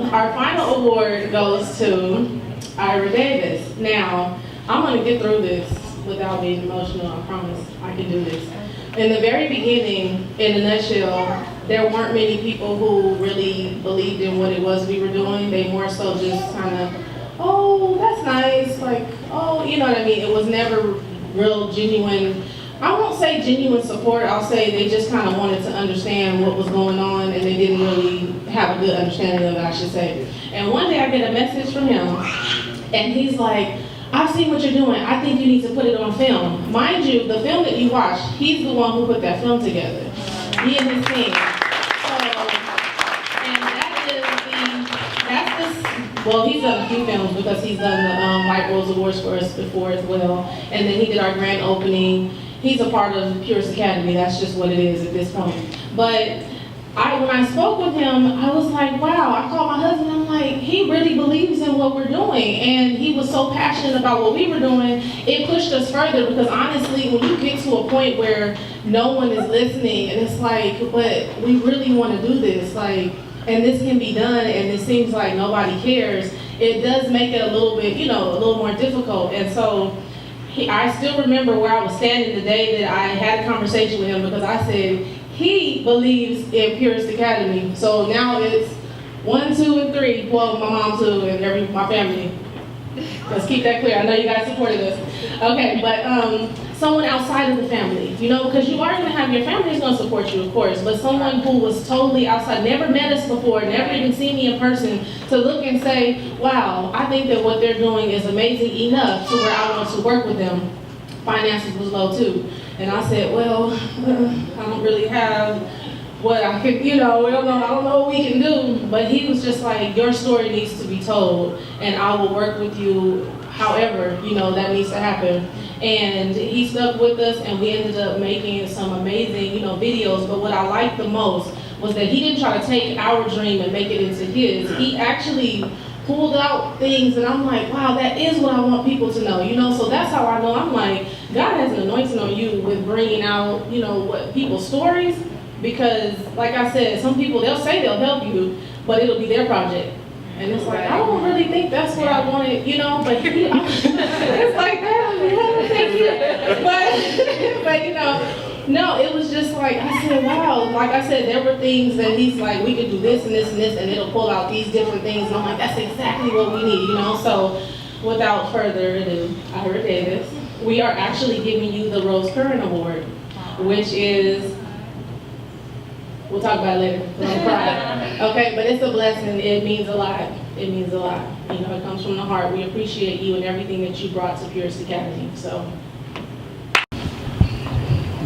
Our final award goes to Ira Davis. Now, I'm going to get through this without being emotional. I promise I can do this. In the very beginning, in a nutshell, there weren't many people who really believed in what it was we were doing. They more so just kind of, oh, that's nice, like, oh, you know what I mean? It was never real genuine. I won't say genuine support, I'll say they just kind of wanted to understand what was going on and they didn't really have a good understanding of it, I should say. And one day I get a message from him and he's like, I've seen what you're doing, I think you need to put it on film. Mind you, the film that you watched, he's the one who put that film together. He and his team. Well, he's done a few films because he's done the White Rose Awards for us before as well. And then he did our grand opening. He's a part of Purest Academy. That's just what it is at this point. But when I spoke with him, I was like, wow. I called my husband. I'm like, he really believes in what we're doing. And he was so passionate about what we were doing. It pushed us further because honestly, when you get to a point where no one is listening and it's like, but we really want to do this, like, and this can be done, and it seems like nobody cares, it does make it a little bit, a little more difficult. And so I still remember where I was standing the day that I had a conversation with him because I said, he believes in Purest Academy. So now it's 1, 2, and 3. Well, my mom too, and my family. Let's keep that clear. I know you guys supported us. Okay, but someone outside of the family, because you are going to have your family is going to support you, of course, but someone who was totally outside, never met us before, never even seen me in person, to look and say, wow, I think that what they're doing is amazing enough to where I want to work with them. Finances was low too. And I said, well, I don't really have what I could, I don't know what we can do. But he was just like, your story needs to be told, and I will work with you however, that needs to happen. And he stuck with us, and we ended up making some amazing, videos. But what I liked the most was that he didn't try to take our dream and make it into his. He actually pulled out things, and I'm like, wow, that is what I want people to know, So that's how I know. I'm like, God has an anointing on you with bringing out, what people's stories. Because, like I said, some people, they'll say they'll help you, but it'll be their project. And it's like, I don't really think that's what I wanted, but it's like that, thank you. But no, it was just like, I said, wow. Like I said, there were things that he's like, we could do this and this and this, and it'll pull out these different things. And I'm like, that's exactly what we need, So without further ado, Ira Davis, we are actually giving you the Rose Curren Award, which is, we'll talk about it later, because I'm crying. Okay, but it's a blessing. It means a lot. It means a lot. It comes from the heart. We appreciate you and everything that you brought to Purest Academy. So.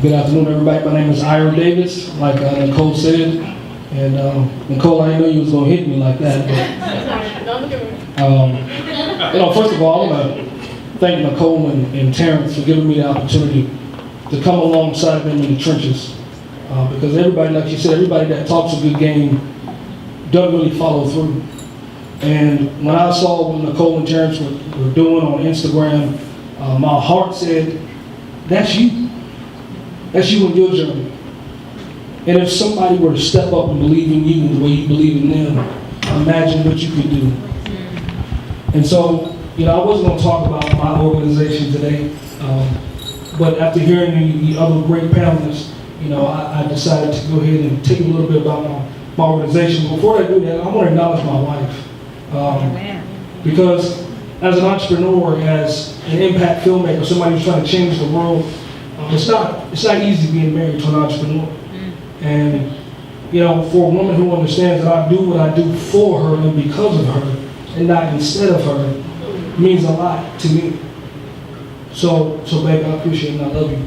Good afternoon, everybody. My name is Ira Davis, like Nicole said. And Nicole, I didn't know you was going to hit me like that. But, don't look at me. First of all, I want to thank Nicole and Terrence for giving me the opportunity to come alongside them in the trenches. Because everybody, like you said, everybody that talks a good game doesn't really follow through. And when I saw what Nicole and Terrence were doing on Instagram, my heart said, that's you. That's you and your journey. And if somebody were to step up and believe in you the way you believe in them, imagine what you could do. And so, I wasn't going to talk about my organization today, but after hearing the other great panelists, I decided to go ahead and take a little bit about my organization. Before I do that, I want to acknowledge my wife. Because as an entrepreneur, as an impact filmmaker, somebody who's trying to change the world, it's not easy being married to an entrepreneur. And, for a woman who understands that I do what I do for her and because of her, and not instead of her, means a lot to me. So babe, I appreciate it and I love you.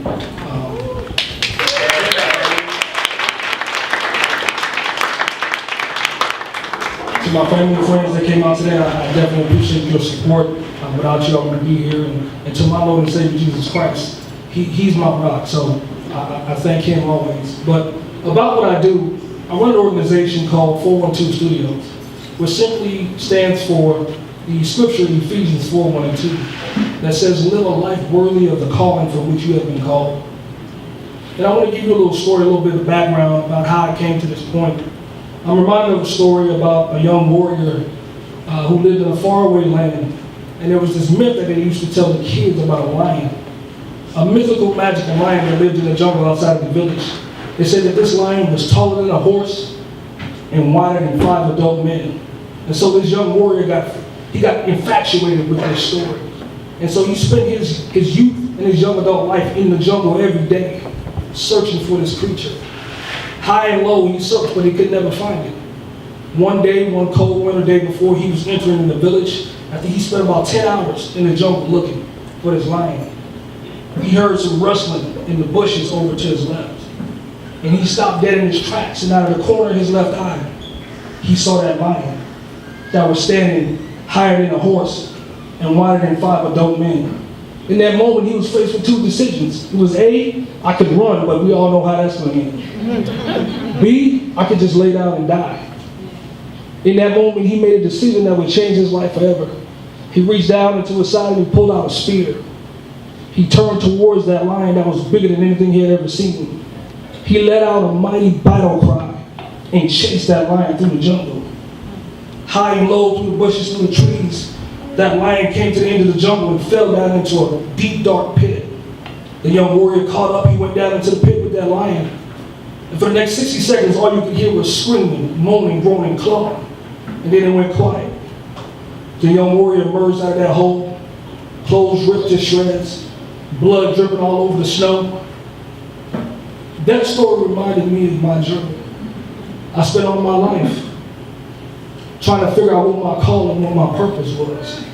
To my family and friends that came out today, I definitely appreciate your support. Without you, I wouldn't be here. And to my Lord and Savior, Jesus Christ, He's my rock. So I thank Him always. But about what I do, I run an organization called 412 Studios, which simply stands for the scripture in Ephesians 4:1 and 2, that says, live a life worthy of the calling for which you have been called. And I want to give you a little story, a little bit of background about how I came to this point. I'm reminded of a story about a young warrior who lived in a faraway land, and there was this myth that they used to tell the kids about a lion. A mythical, magical lion that lived in the jungle outside of the village. They said that this lion was taller than a horse and wider than 5 adult men. And so this young warrior got infatuated with this story. And so he spent his youth and his young adult life in the jungle every day, searching for this creature. High and low he searched, but he could never find it. One day, one cold winter day before he was entering the village, I think he spent about 10 hours in the jungle looking for this lion. He heard some rustling in the bushes over to his left. And he stopped dead in his tracks, and out of the corner of his left eye, he saw that lion that was standing higher than a horse and wider than 5 adult men. In that moment, he was faced with 2 decisions. It was A, I could run, but we all know how that's going to end. B, I could just lay down and die. In that moment, he made a decision that would change his life forever. He reached down into his side and he pulled out a spear. He turned towards that lion that was bigger than anything he had ever seen. He let out a mighty battle cry and chased that lion through the jungle. High and low, through the bushes, through the trees, that lion came to the end of the jungle and fell down into a deep, dark pit. The young warrior caught up, he went down into the pit with that lion. And for the next 60 seconds, all you could hear was screaming, moaning, groaning, clawing. And then it went quiet. The young warrior emerged out of that hole, clothes ripped to shreds, blood dripping all over the snow. That story reminded me of my journey. I spent all my life trying to figure out what my calling, what my purpose was.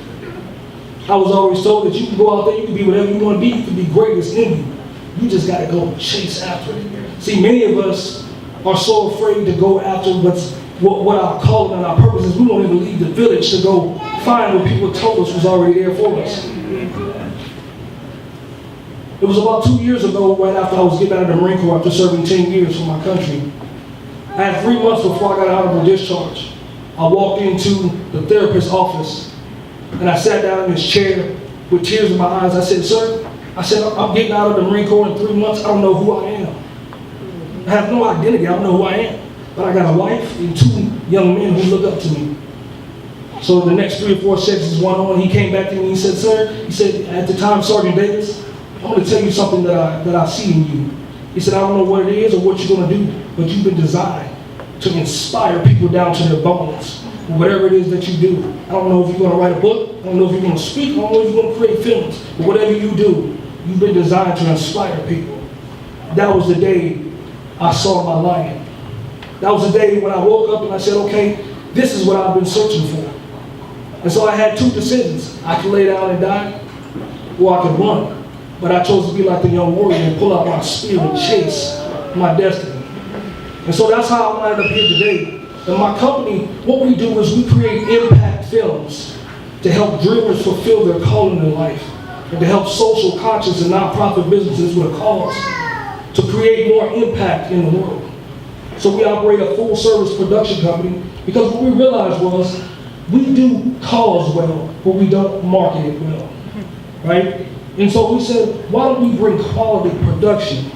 I was always told that you can go out there, you can be whatever you want to be, you can be greatest in you. You just got to go chase after it. See, many of us are so afraid to go after what our calling and our purpose is. We won't even leave the village to go find what people told us was already there for us. It was about 2 years ago, right after I was getting out of the Marine Corps after serving 10 years for my country. I had 3 months before I got an honorable discharge. I walked into the therapist's office and I sat down in this chair with tears in my eyes. I said, sir, I'm getting out of the Marine Corps in 3 months. I don't know who I am. I have no identity. I don't know who I am. But I got a wife and 2 young men who look up to me. So the next 3 or 4 sessions went on. He came back to me and he said, sir, he said, at the time, Sergeant Davis, I'm going to tell you something that I see in you. He said, I don't know what it is or what you're going to do, but you've been designed to inspire people down to their bones. Whatever it is that you do. I don't know if you're going to write a book. I don't know if you're going to speak. I don't know if you're going to create films. But whatever you do, you've been designed to inspire people. That was the day I saw my lion. That was the day when I woke up and I said, okay, this is what I've been searching for. And so I had 2 decisions. I could lay down and die, or I could run. But I chose to be like the young warrior and pull out my spear and chase my destiny. And so that's how I ended up here today. In my company, what we do is we create impact films to help dreamers fulfill their calling in life and to help social conscious and nonprofit businesses with a cause to create more impact in the world. So we operate a full-service production company because what we realized was we do cause well, but we don't market it well, right? And so we said, why don't we bring quality production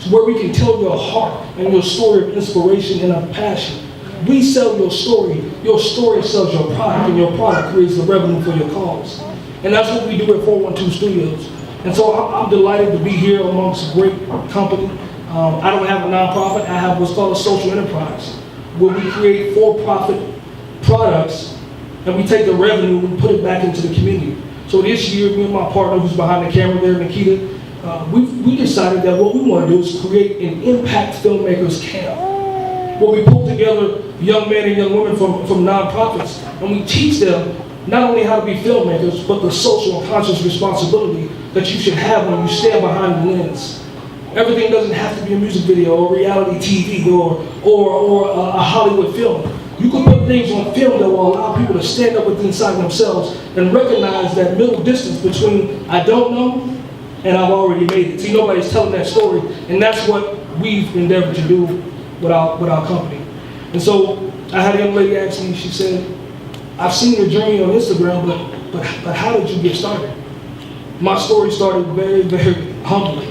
to where we can tell your heart and your story of inspiration and of passion. We sell your story sells your product, and your product creates the revenue for your cause. And that's what we do at 412 Studios. And so I'm delighted to be here amongst a great company. I don't have a nonprofit, I have what's called a social enterprise, where we create for-profit products, and we take the revenue and put it back into the community. So this year, me and my partner who's behind the camera there, Nikita, we decided that what we want to do is create an impact filmmakers camp, where we pull together young men and young women from nonprofits, and we teach them not only how to be filmmakers, but the social and conscious responsibility that you should have when you stand behind the lens. Everything doesn't have to be a music video or reality TV or a Hollywood film. You can put things on film that will allow people to stand up within inside themselves and recognize that middle distance between I don't know and I've already made it. See, nobody's telling that story, and that's what we've endeavored to do with our company. And so I had a young lady ask me, she said, I've seen your journey on Instagram, but how did you get started? My story started very, very humbly.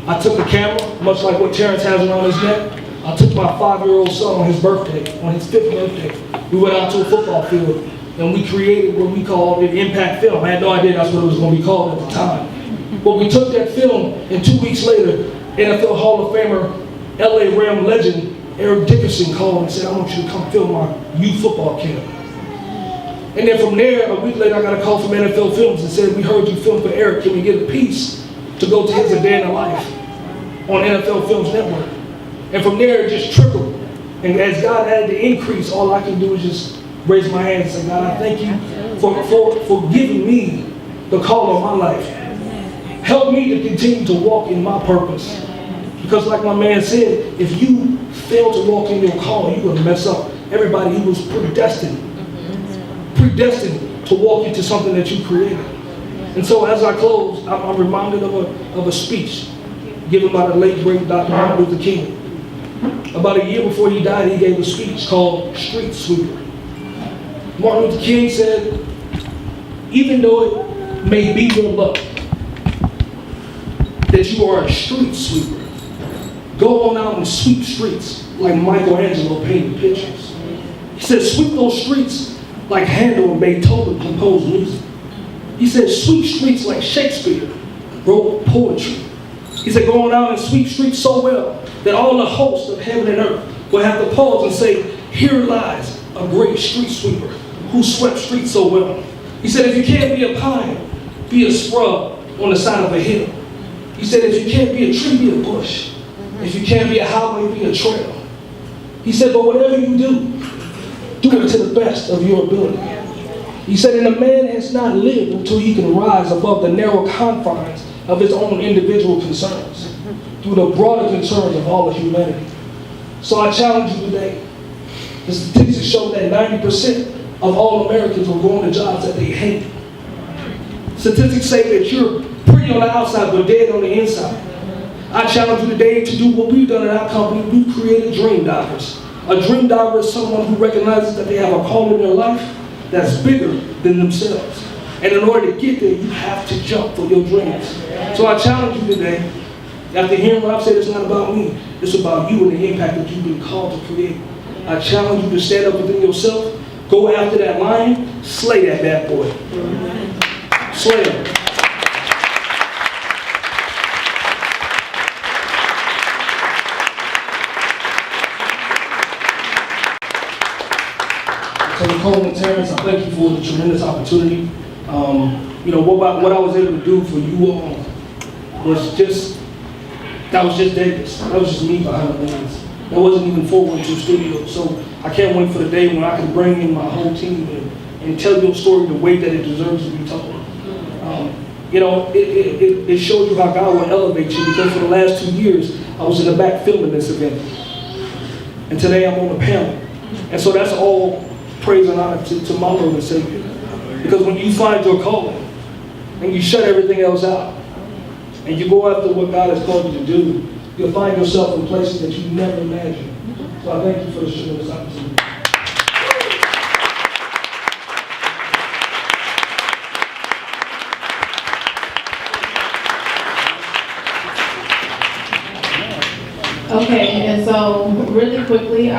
I took a camera, much like what Terrence has around his neck. I took my 5-year-old son on his birthday, on his 5th birthday. We went out to a football field and we created what we called an IMPACT film. I had no idea that's what it was going to be called at the time. But we took that film, and 2 weeks later, NFL Hall of Famer, LA Ram legend, Eric Dickerson called and said, I want you to come film my youth football camp. And then from there, a week later, I got a call from NFL Films and said, we heard you film for Eric, can we get a piece to go to his A Day in the Life on NFL Films Network? And from there, it just trickled. And as God added the increase, all I can do is just raise my hand and say, God, I thank you for giving me the call of my life. Help me to continue to walk in my purpose. Because like my man said, if you fail to walk in your call, you're going to mess up. Everybody, he was predestined to walk into something that you created. And so as I close, I'm reminded of a speech given by the late great Dr. Martin Luther King. About a year before he died, he gave a speech called Street Sweeper. Martin Luther King said, even though it may be your luck that you are a street sweeper, go on out and sweep streets like Michelangelo painted pictures. He said, sweep those streets like Handel and Beethoven composed music. He said, sweep streets like Shakespeare wrote poetry. He said, go on out and sweep streets so well that all the hosts of heaven and earth will have to pause and say, here lies a great street sweeper who swept streets so well. He said, if you can't be a pine, be a scrub on the side of a hill. He said, if you can't be a tree, be a bush. If you can't be a highway, be a trail. He said, but whatever you do it to the best of your ability. He said, and a man has not lived until he can rise above the narrow confines of his own individual concerns, through the broader concerns of all of humanity. So I challenge you today. The statistics show that 90% of all Americans are going to jobs that they hate. Statistics say that you're pretty on the outside but dead on the inside. I challenge you today to do what we've done in our company. We've created DreamDivers. A DreamDiver is someone who recognizes that they have a call in their life that's bigger than themselves. And in order to get there, you have to jump for your dreams. So I challenge you today, after hearing what I've said, it's not about me. It's about you and the impact that you've been called to create. I challenge you to stand up within yourself, go after that lion, slay that bad boy. Slay him. So Nicole and Terrence, I thank you for the tremendous opportunity. What I was able to do for you all was just Davis. That was just me behind the lens. That wasn't even 412 Studios. So I can't wait for the day when I can bring in my whole team and tell your story the way that it deserves to be told. It shows you how God will elevate you, because for the last 2 years, I was in the back filming this event. And today I'm on the panel. And so that's all praise and honor to my Lord and Savior. Because when you find your calling and you shut everything else out and you go after what God has called you to do, you'll find yourself in places that you never imagined. So I thank you for this tremendous opportunity. Okay, and so really quickly,